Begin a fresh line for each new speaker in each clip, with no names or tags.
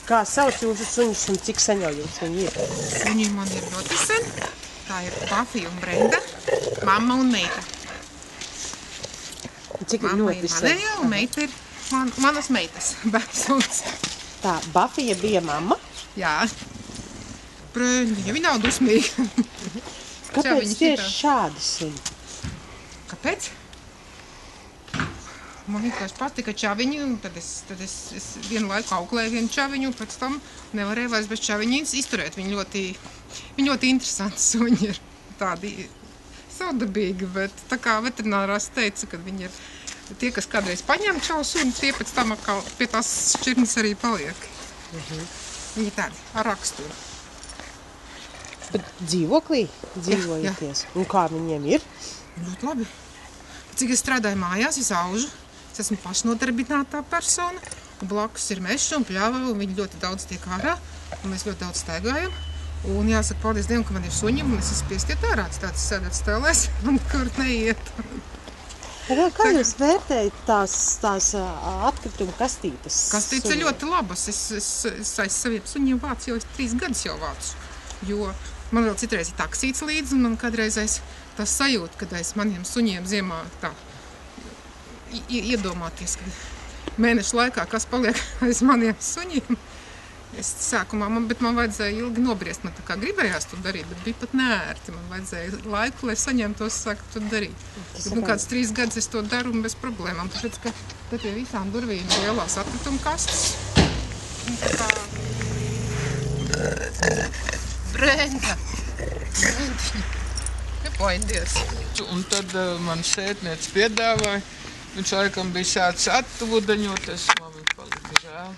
Kā sauc jūsu suņus un cik sen jau jums viņi ir?
Suņi man ir ļoti sen. Tā ir Bafija un Brenda, mamma un meita.
Cik ir
Mamma
ļoti
ir
sen?
manējā un meita ir manas meitas bērns.
Tā, Bafija bija mamma.
Jā. Brenda, viņa nav dusmīga.
Kāpēc
viņa
tieši šādi suņi?
Kāpēc? Man vienkārši patika čaviņi, un tad es vienu laiku auklēju vienu čaviņu, un pēc tam nevarēju vairs bez čaviņi izturēt. Viņi ļoti interesanti suņi ir, tādi savdabīgi, bet tā kā veterinārās teica, ka viņi ir tie, kas kādreiz paņem čau suni, tie pēc tam atkal pie tās šķirnes arī paliek. Viņi tādi ar raksturu.
Bet dzīvoklī dzīvojaties? Un kā viņiem ir?
Ļoti labi. Cik es strādāju mājās, es aužu. Es esmu pašnodarbinātā persona, un blakus ir mežs un pļava, un viņi ļoti daudz tiek ārā, un mēs ļoti daudz staigājam. Un jāsaka, paldies Dievam, ka man ir suņi, un es esmu spiest iet ārā, tāds sēdēt stelēs, un nekur neiet.
Kā jūs vērtējat tās atkrituma kastītes?
Kastītes ir ļoti labas. Es aiz saviem suņiem vācu jau 3 gadus jau vācu, jo man vēl citreiz ir taksīts līdzi, un man kādreizais tas sajūta, kad aiz maniem suņiem ziemā tā iedomāties, ka mēnešu laikā, kas paliek aiz maniem suņiem. Es sākumā, bet man vajadzēja ilgi nobriest, man tā kā gribējās to darīt, bet bija pat neērti. Man vajadzēja laiku, lai saņemtos, sāku to darīt. Bet kāds 3 gadus es to daru un bez problēmām, tāpēc, ka te pie visām durvīm ir lielās atkrituma kastes. Brenda! Nepoindies!
Un tad man sētniec piedāvāja. Viņš laikam bija sācis atūdeņoties, man viņa palika žēl.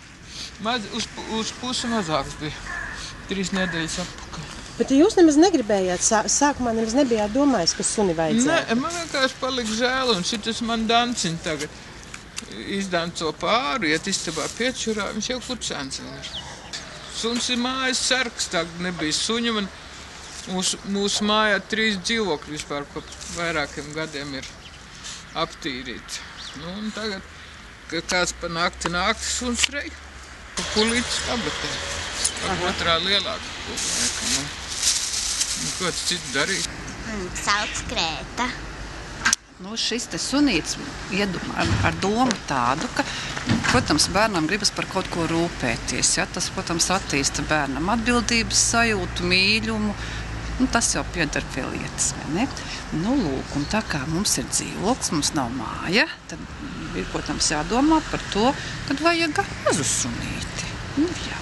Uz pusi mazāks bija, 3 nedēļas atpakaļ.
Bet jūs nemaz negribējāt, sākumā nemaz nebijāt domājis, ka suni vajadzētu?
Nē, man vienkārši palika žēl, un šitas man danciņ tagad izdanco pāri, iet istabā piečurā, viņš jau kurcēns ir. Suns ir mājas sargs, tagad nebija suņu, man mūsu mājā 3 dzīvokļi vispār pa vairākiem gadiem ir aptīrīt. Nu, un tagad, kad kāds pa nakti suns rej, pa kulītis kabatē. Otrā lielāka kulīka. Nu, ko tas citu darīt?
Sauc Krēta.
Nu, šis te sunīts ar domu tādu, ka, protams, bērnam gribas par kaut ko rūpēties. Ja? Tas, protams, attīsta bērnam atbildības sajūtu, mīļumu. Nu, tas jau piedar pie lietas, vai ne? Nu, lūk, un tā kā mums ir dzīvoklis, mums nav māja, tad ir, protams, jādomā par to, kad vajag mazu sunīti. Nu, jā.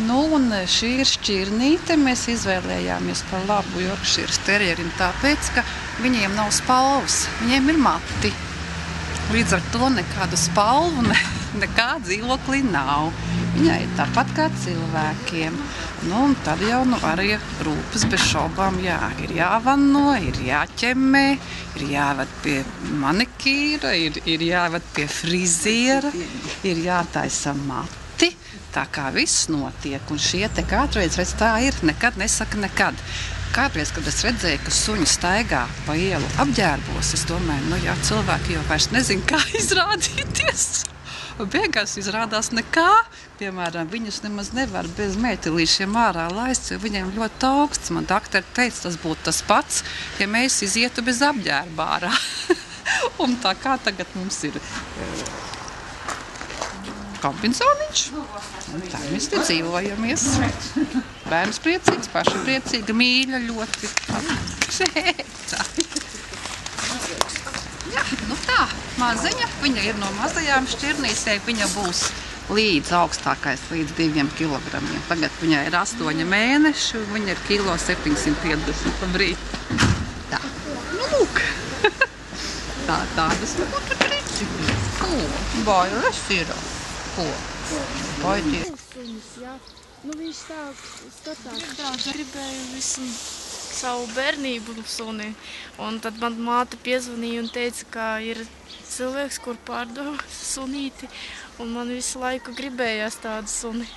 Nu, un šī ir šķirnīte, mēs izvēlējāmies par labu Yorkshire terjerim, tāpēc, ka viņiem nav spalvas, viņiem ir mati. Līdz ar to nekādu spalvu nekā dzīvoklī nav. Viņai ir tāpat kā cilvēkiem. Nu, un tad jau arī rūpes bez šaubām ir jāvanno, ir jāķemmē, ir jāved pie manikīra, ir jāved pie friziera, ir jātaisa mati. Tā kā viss notiek. Un šie te kādreiz, redz, tā ir, nekad nesaka nekad. Kādreiz, kad es redzēju, ka suņi staigā pa ielu apģērbos, es domāju, nu jā, cilvēki jau vairs nezin, kā izrādīties. Beigās izrādās nekā. Piemēram, viņus nemaz nevar bez metilīšiem ārā laist, jo viņiem ļoti augsts. Man doktori teica, tas būtu tas pats, ja mēs izietu bez apģērba ārā. Un tā kā tagad mums ir kampinzoniņš, un tā mēs te dzīvojamies. Bērns priecīgs, paša priecīga, mīļa ļoti. Šēta. Jā, nu tā, maziņa, viņa ir no mazajām šķirnīsēm, viņa būs līdz augstākais, līdz 2 kilogramiem. Tagad viņai ir 8 mēneši, un viņa ir 750 pa brīdi. Tā, nu lūk. Tādas būtu triciņas. Ko? Bailes ir. Ko? Baidies.
Jā. Nu, viņš tā skatās. Gribēju visu savu bērnību suni. Un tad man māte piezvanīja un teica, ka ir cilvēks, kur pārdod sunīti. Un man visu laiku gribējās tādu suni.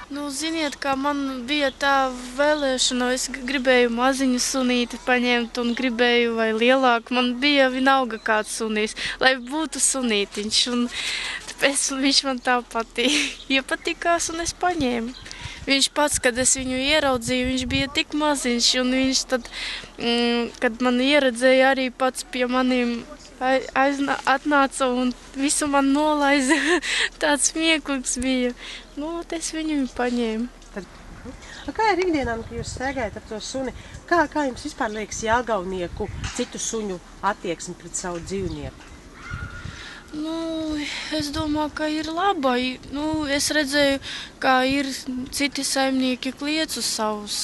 Nu, ziniet, kā man bija tā vēlēšana, es gribēju maziņu sunīti paņemt un gribēju vai lielāku. Man bija vienalga kāds sunīs, lai būtu sunītiņš. Un tāpēc viņš man tā iepatikās un es paņēmu. Viņš pats, kad es viņu ieraudzīju, viņš bija tik maziņš un viņš tad, kad man ieredzēja arī pats pie maniem atnāca un visu man nolaiza. Tāds smieklīgs bija. Nu, es viņu paņēmu.
Kā ir ikdienā, kad jūs staigājat ar to suni? Kā jums vispār liekas jāgaunieku citu suņu attieksmi pret savu dzīvnieku?
Nu, es domāju, ka ir laba. Nu, es redzēju, kā ir citi saimnieki kliedz uz savus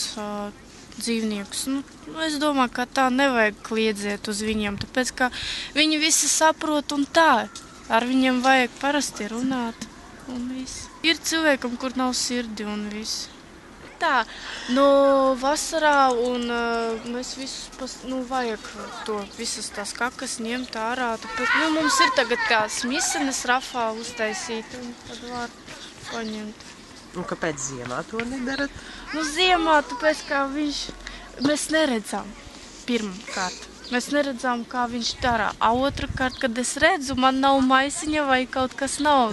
dzīvniekus. Nu, es domāju, ka tā nevajag kliedzēt uz viņiem, tāpēc, ka viņi visi saprot un tā. Ar viņiem vajag parasti runāt un viss. Ir cilvēkam, kur nav sirdi un viss. Tā, vasarā un mēs visus, vajag to visas tās kakas ņemt ārā. Tāpēc, mums ir tagad tās misenes rafā uztaisīt un tad var paņemt.
Un kāpēc ziemā to nedarat?
Ziemā, tāpēc, ka mēs neredzam pirmkārt. Mēs neredzām, kā viņš dara. A otrkārt, kad es redzu, man nav maisiņa vai kaut kas nav.